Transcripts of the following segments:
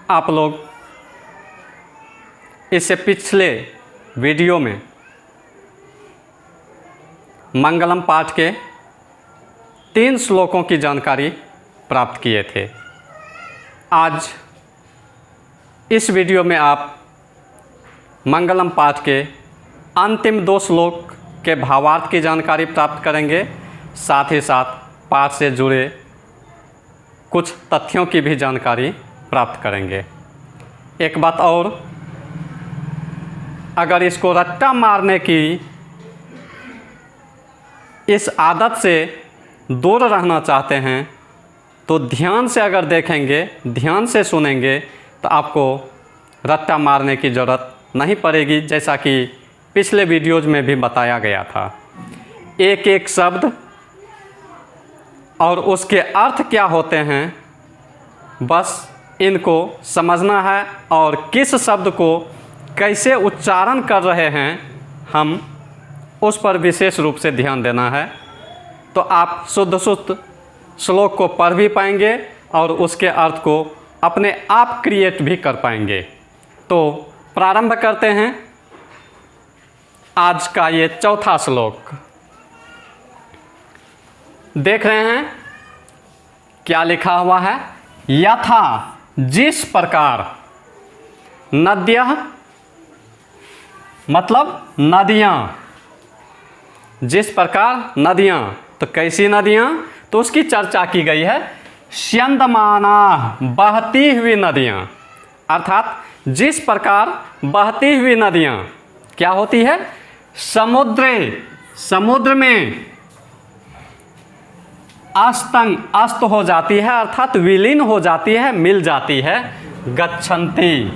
आप लोग इससे पिछले वीडियो में मंगलम पाठ के 3 श्लोकों की जानकारी प्राप्त किए थे। आज इस वीडियो में आप मंगलम पाठ के अंतिम 2 श्लोक के भावार्थ की जानकारी प्राप्त करेंगे। साथ ही साथ पाठ से जुड़े कुछ तथ्यों की भी जानकारी प्राप्त करेंगे। एक बात और, अगर इसको रट्टा मारने की इस आदत से दूर रहना चाहते हैं तो ध्यान से अगर देखेंगे, ध्यान से सुनेंगे तो आपको रट्टा मारने की ज़रूरत नहीं पड़ेगी। जैसा कि पिछले वीडियोज़ में भी बताया गया था, एक एक शब्द और उसके अर्थ क्या होते हैं, बस इनको समझना है और किस शब्द को कैसे उच्चारण कर रहे हैं हम उस पर विशेष रूप से ध्यान देना है। तो आप शुद्ध श्लोक को पढ़ भी पाएंगे और उसके अर्थ को अपने आप क्रिएट भी कर पाएंगे। तो प्रारंभ करते हैं आज का ये 4था श्लोक। देख रहे हैं क्या लिखा हुआ है? यथा, जिस प्रकार, नद्यः मतलब नदियाँ, जिस प्रकार नदियाँ, तो कैसी नदियाँ? तो उसकी चर्चा की गई है। स्यन्दमाना, बहती हुई नदियाँ, अर्थात जिस प्रकार बहती हुई नदियाँ क्या होती है? समुद्र में अस्त हो जाती है, अर्थात विलीन हो जाती है, मिल जाती है। गच्छन्ति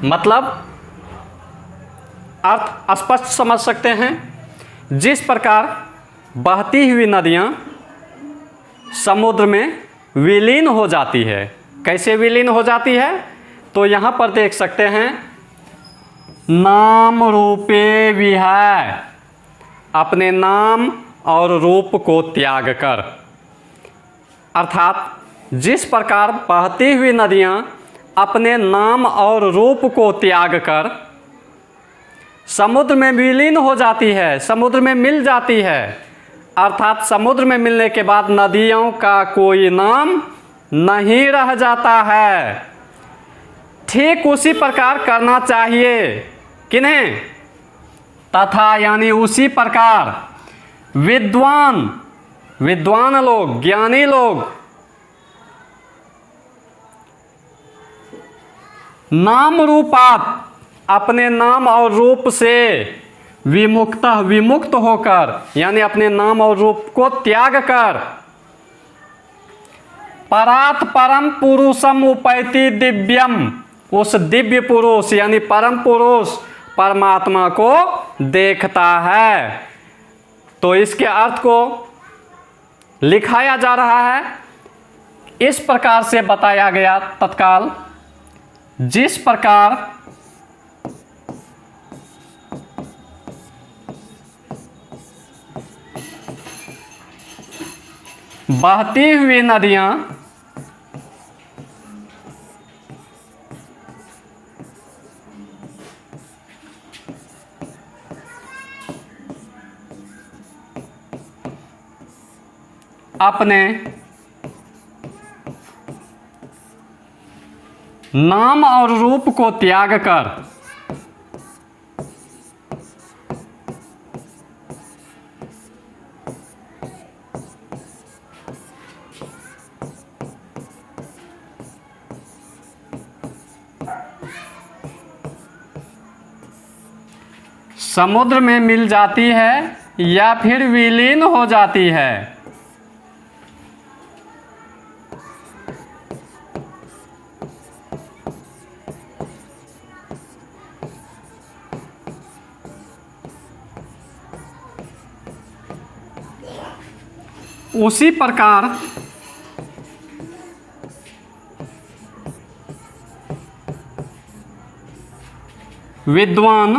मतलब अर्थ स्पष्ट समझ सकते हैं। जिस प्रकार बहती हुई नदियाँ समुद्र में विलीन हो जाती है। कैसे विलीन हो जाती है? तो यहाँ पर देख सकते हैं, नाम रूपे विहाय, अपने नाम और रूप को त्याग कर। अर्थात जिस प्रकार बहती हुई नदियाँ अपने नाम और रूप को त्याग कर समुद्र में विलीन हो जाती है, समुद्र में मिल जाती है, अर्थात समुद्र में मिलने के बाद नदियों का कोई नाम नहीं रह जाता है। ठीक उसी प्रकार करना चाहिए। किन्हें? तथा यानी उसी प्रकार विद्वान लोग, ज्ञानी लोग नाम रूपात, अपने नाम और रूप से विमुक्त होकर, यानी अपने नाम और रूप को त्याग कर, परात परम पुरुषम उपैति दिव्यम, उस दिव्य पुरुष यानी परम पुरुष परमात्मा को देखता है। तो इसके अर्थ को लिखाया जा रहा है, इस प्रकार से बताया गया तत्काल। जिस प्रकार बहती हुई नदियाँ अपने नाम और रूप को त्याग कर समुद्र में मिल जाती है या फिर विलीन हो जाती है। उसी प्रकार विद्वान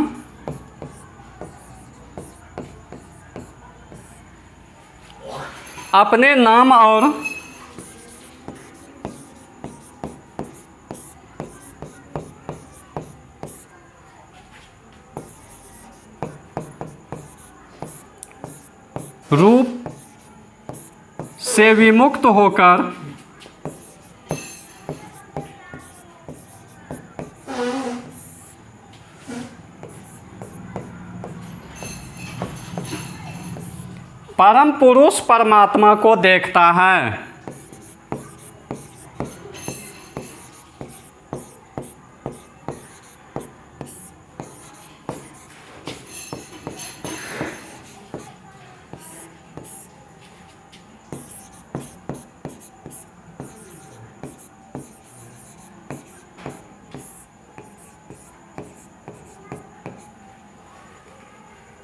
अपने नाम और रूप से विमुक्त होकर परम पुरुष परमात्मा को देखता है।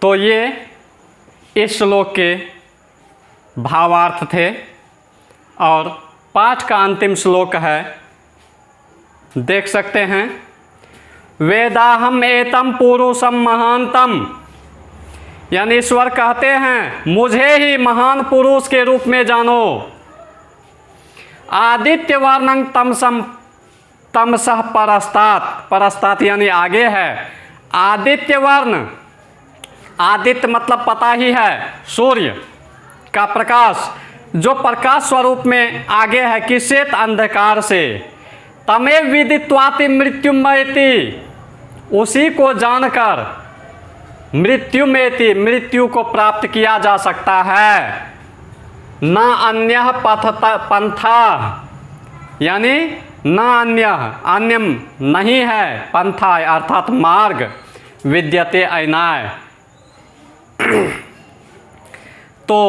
तो ये इस श्लोक के भावार्थ थे और पाठ का अंतिम श्लोक है, देख सकते हैं। वेदाहम एतम पुरुषम महानतम, यानी ईश्वर कहते हैं मुझे ही महान पुरुष के रूप में जानो। आदित्य वर्णं तमसः परस्तात्, परस्तात् यानी आगे है। आदित्य वर्ण, आदित्य मतलब पता ही है सूर्य का प्रकाश, जो प्रकाश स्वरूप में आगे है किससे? अंधकार से। तमेव विदित्वाति मृत्युमेति, उसी को जानकर मृत्युमेति, मृत्यु को प्राप्त किया जा सकता है। न अन्यः पंथा, यानी न अन्यम नहीं है, पंथा अर्थात मार्ग, विद्यते अयनाय। तो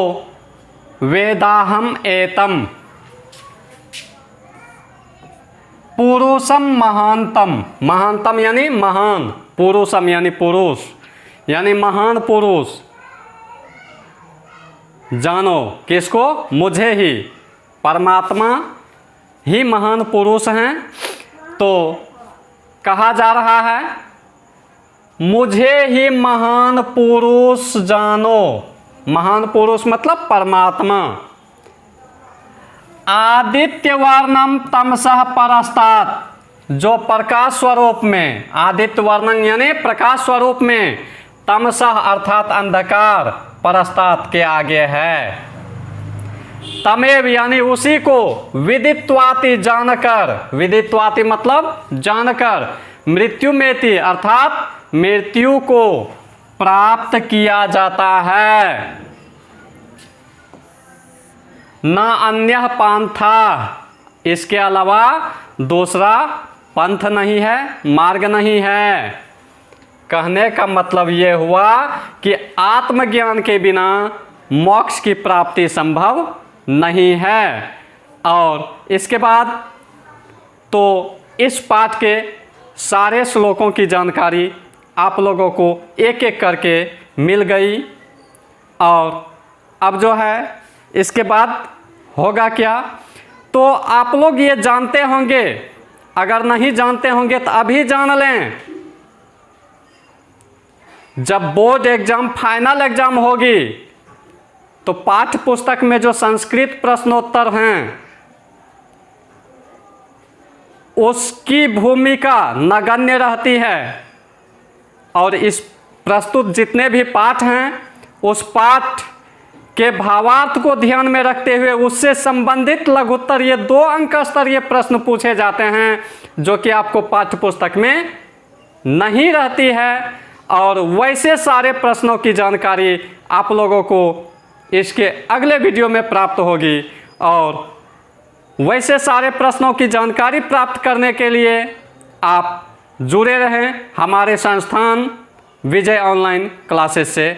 वेदाहम एतम पुरुषम महानतम, महानतम यानी महान, पुरुषम यानी पुरुष, यानी महान पुरुष जानो। किसको? मुझे ही, परमात्मा ही महान पुरुष हैं। तो कहा जा रहा है मुझे ही महान पुरुष जानो। महान पुरुष मतलब परमात्मा। आदित्य वर्णम तमसः परस्तात्, जो प्रकाश स्वरूप में, आदित्य वर्णम यानी प्रकाश स्वरूप में, तमसः अर्थात अंधकार, परस्तात् के आगे है। तमेव यानी उसी को, विदित्वाति जानकर, विदित्वाति मतलब जानकर, मृत्युमेति अर्थात मृत्यु को प्राप्त किया जाता है। न अन्यः पंथा, इसके अलावा दूसरा पंथ नहीं है, मार्ग नहीं है। कहने का मतलब ये हुआ कि आत्मज्ञान के बिना मोक्ष की प्राप्ति संभव नहीं है। और इसके बाद तो इस पाठ के सारे श्लोकों की जानकारी आप लोगों को एक एक करके मिल गई। और अब जो है इसके बाद होगा क्या, तो आप लोग ये जानते होंगे, अगर नहीं जानते होंगे तो अभी जान लें। जब बोर्ड एग्जाम, फाइनल एग्जाम होगी तो पाठ्य पुस्तक में जो संस्कृत प्रश्नोत्तर हैं उसकी भूमिका नगण्य रहती है। और इस प्रस्तुत जितने भी पाठ हैं उस पाठ के भावार्थ को ध्यान में रखते हुए उससे संबंधित लघुत्तर, ये 2 अंक स्तरीय प्रश्न पूछे जाते हैं जो कि आपको पाठ्य पुस्तक में नहीं रहती है। और वैसे सारे प्रश्नों की जानकारी आप लोगों को इसके अगले वीडियो में प्राप्त होगी। और वैसे सारे प्रश्नों की जानकारी प्राप्त करने के लिए आप जुड़े रहें हमारे संस्थान विजय ऑनलाइन क्लासेस से।